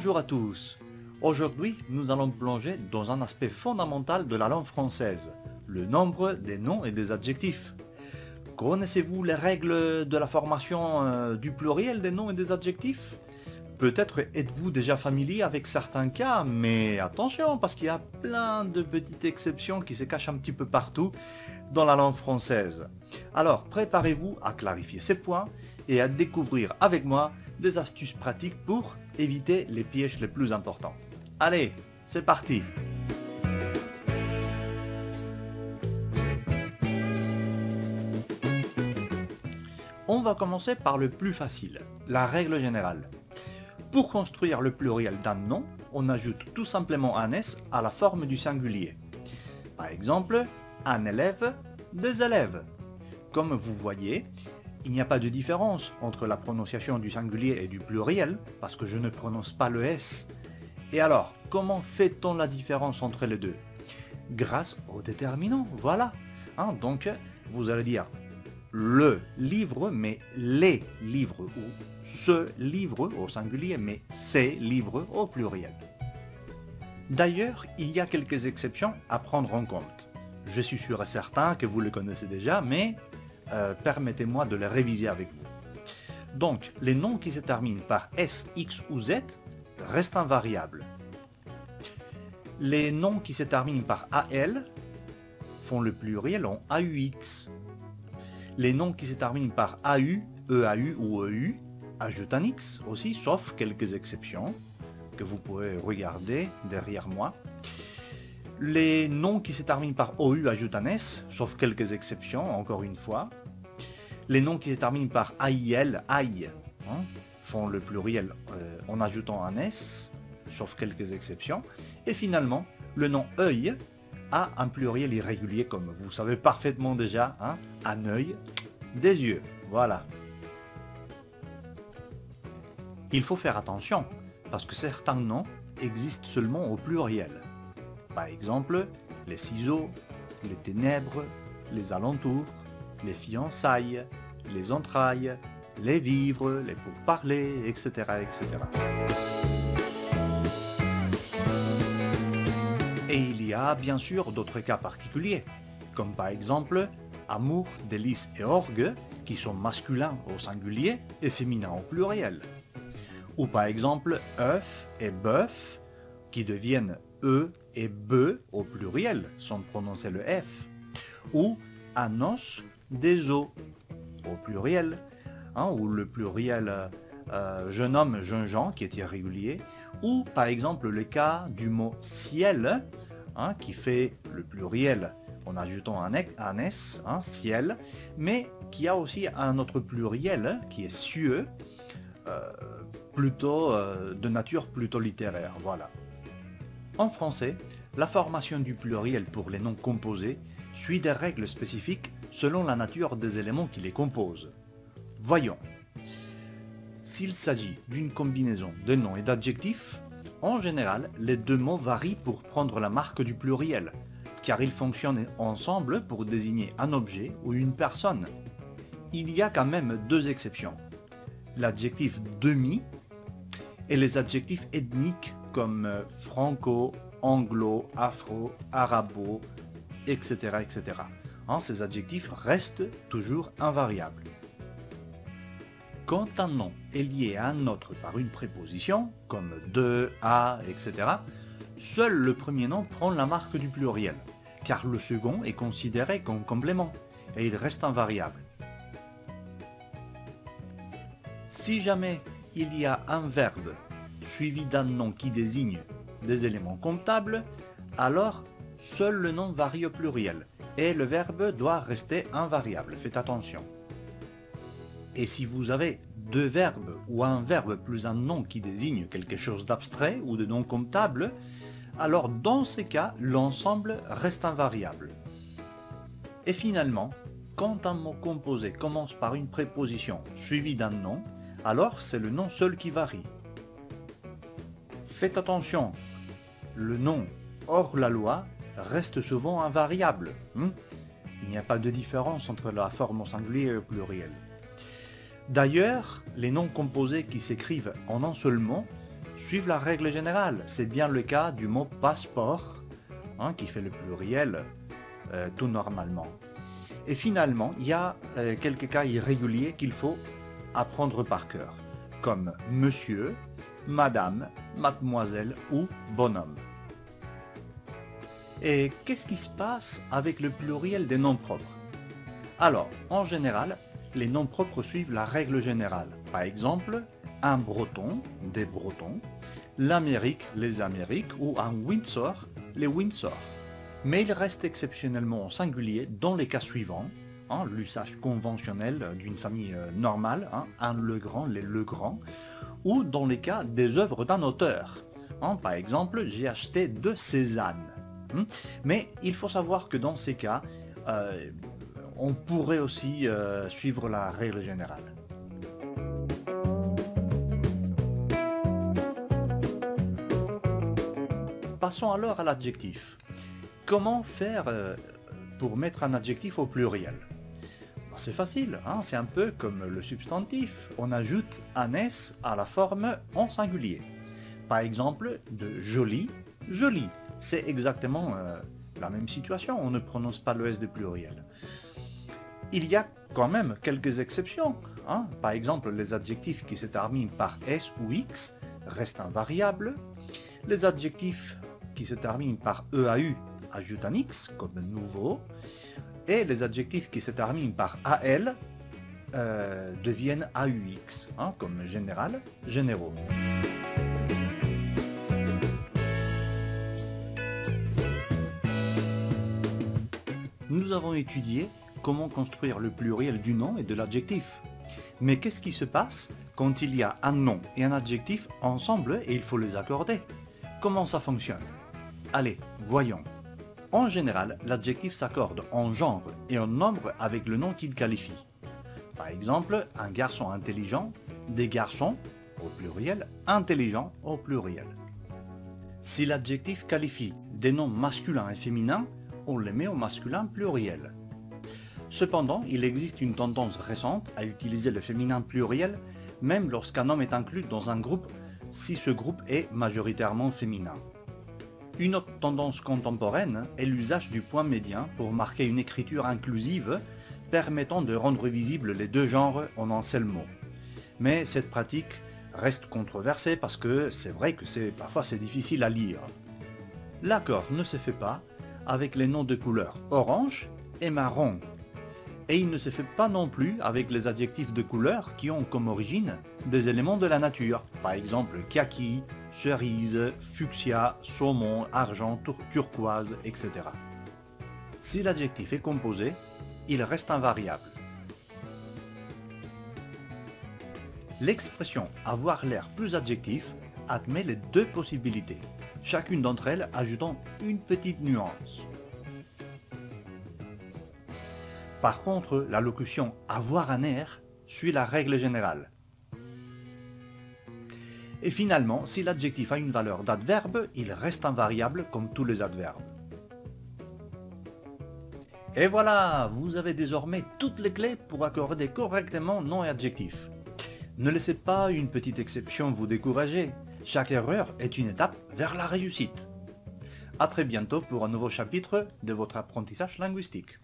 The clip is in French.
Bonjour à tous. Aujourd'hui, nous allons plonger dans un aspect fondamental de la langue française, le nombre des noms et des adjectifs. Connaissez-vous les règles de la formation du pluriel des noms et des adjectifs? Peut-être êtes-vous déjà familier avec certains cas, mais attention parce qu'il y a plein de petites exceptions qui se cachent un petit peu partout dans la langue française. Alors préparez-vous à clarifier ces points et à découvrir avec moi des astuces pratiques pour éviter les pièges les plus importants. Allez, c'est parti! On va commencer par le plus facile, la règle générale. Pour construire le pluriel d'un nom, on ajoute tout simplement un S à la forme du singulier. Par exemple, un élève, des élèves. Comme vous voyez, il n'y a pas de différence entre la prononciation du singulier et du pluriel, parce que je ne prononce pas le S. Et alors, comment fait-on la différence entre les deux? Grâce au déterminant, voilà. Donc, vous allez dire le livre, mais les livres, ou ce livre au singulier, mais ces livres au pluriel. D'ailleurs, il y a quelques exceptions à prendre en compte. Je suis sûr et certain que vous les connaissez déjà, mais permettez-moi de les réviser avec vous. Donc, les noms qui se terminent par S, X ou Z restent invariables. Les noms qui se terminent par AL font le pluriel en AUX. Les noms qui se terminent par AU, EAU ou EU ajoutent un X aussi, sauf quelques exceptions que vous pouvez regarder derrière moi. Les noms qui se terminent par OU ajoutent un S, sauf quelques exceptions, encore une fois. Les noms qui se terminent par AIL, aïe, font le pluriel en ajoutant un S, sauf quelques exceptions. Et finalement, le nom œil a un pluriel irrégulier, comme vous savez parfaitement déjà, un œil, des yeux, voilà. Il faut faire attention, parce que certains noms existent seulement au pluriel. Par exemple, les ciseaux, les ténèbres, les alentours, les fiançailles, les entrailles, les vivres, les pourparlers, etc., etc. Et il y a bien sûr d'autres cas particuliers, comme par exemple amour, délices et orgue, qui sont masculins au singulier et féminins au pluriel. Ou par exemple œuf et bœuf, qui deviennent E et be au pluriel, sans prononcer le F. Ou un os, des os au pluriel, ou le pluriel jeune homme, jeunes gens, qui est irrégulier. Ou par exemple le cas du mot ciel, qui fait le pluriel en ajoutant un S, ciel, mais qui a aussi un autre pluriel qui est cieux, plutôt de nature plutôt littéraire, voilà. En français, la formation du pluriel pour les noms composés suit des règles spécifiques selon la nature des éléments qui les composent. Voyons. S'il s'agit d'une combinaison de noms et d'adjectifs, en général, les deux mots varient pour prendre la marque du pluriel, car ils fonctionnent ensemble pour désigner un objet ou une personne. Il y a quand même deux exceptions, l'adjectif demi et les adjectifs ethniques comme franco, anglo, afro, arabo, etc. etc. Ces adjectifs restent toujours invariables. Quand un nom est lié à un autre par une préposition, comme de, à, etc., seul le premier nom prend la marque du pluriel, car le second est considéré comme complément, et il reste invariable. Si jamais il y a un verbe suivi d'un nom qui désigne des éléments comptables, alors seul le nom varie au pluriel, et le verbe doit rester invariable, faites attention. Et si vous avez deux verbes ou un verbe plus un nom qui désigne quelque chose d'abstrait ou de non comptable, alors dans ces cas, l'ensemble reste invariable. Et finalement, quand un mot composé commence par une préposition suivie d'un nom, alors c'est le nom seul qui varie. Faites attention, le nom hors la loi reste souvent invariable. Il n'y a pas de différence entre la forme au singulier et au pluriel. D'ailleurs, les noms composés qui s'écrivent en un seul mot suivent la règle générale. C'est bien le cas du mot passeport, hein, qui fait le pluriel tout normalement. Et finalement, il y a quelques cas irréguliers qu'il faut apprendre par cœur, comme monsieur, madame, mademoiselle ou bonhomme. Et qu'est-ce qui se passe avec le pluriel des noms propres? Alors, en général, les noms propres suivent la règle générale. Par exemple, un breton, des bretons, l'Amérique, les Amériques, ou un Windsor, les Windsor. Mais il reste exceptionnellement au singulier dans les cas suivants, hein, l'usage conventionnel d'une famille normale, hein, un Legrand, les Legrand, ou dans les cas des œuvres d'un auteur. Hein, par exemple, j'ai acheté 2 Cézanne. Mais il faut savoir que dans ces cas, on pourrait aussi suivre la règle générale. Passons alors à l'adjectif. Comment faire pour mettre un adjectif au pluriel? C'est facile, hein, c'est un peu comme le substantif. On ajoute un S à la forme en singulier. Par exemple, de joli, joli. C'est exactement la même situation, on ne prononce pas le S de pluriel. Il y a quand même quelques exceptions. Hein. Par exemple, les adjectifs qui se terminent par S ou X restent invariables. Les adjectifs qui se terminent par EAU ajoutent un X, comme nouveau. Et les adjectifs qui se terminent par AL deviennent AUX, hein, comme général, généraux. Nous avons étudié comment construire le pluriel du nom et de l'adjectif. Mais qu'est-ce qui se passe quand il y a un nom et un adjectif ensemble et il faut les accorder? Comment ça fonctionne? Allez, voyons. En général, l'adjectif s'accorde en genre et en nombre avec le nom qu'il qualifie. Par exemple, un garçon intelligent, des garçons, au pluriel, intelligents au pluriel. Si l'adjectif qualifie des noms masculins et féminins, on les met au masculin pluriel. Cependant, il existe une tendance récente à utiliser le féminin pluriel, même lorsqu'un homme est inclus dans un groupe, si ce groupe est majoritairement féminin. Une autre tendance contemporaine est l'usage du point médian pour marquer une écriture inclusive permettant de rendre visibles les deux genres en un seul mot. Mais cette pratique reste controversée parce que c'est vrai que parfois c'est difficile à lire. L'accord ne se fait pas avec les noms de couleurs orange et marron. Et il ne se fait pas non plus avec les adjectifs de couleur qui ont comme origine des éléments de la nature, par exemple kaki, cerise, fuchsia, saumon, argent, turquoise, etc. Si l'adjectif est composé, il reste invariable. L'expression avoir l'air plus adjectif admet les deux possibilités, chacune d'entre elles ajoutant une petite nuance. Par contre, la locution « avoir un air » suit la règle générale. Et finalement, si l'adjectif a une valeur d'adverbe, il reste invariable comme tous les adverbes. Et voilà, vous avez désormais toutes les clés pour accorder correctement nom et adjectif. Ne laissez pas une petite exception vous décourager. Chaque erreur est une étape vers la réussite. À très bientôt pour un nouveau chapitre de votre apprentissage linguistique.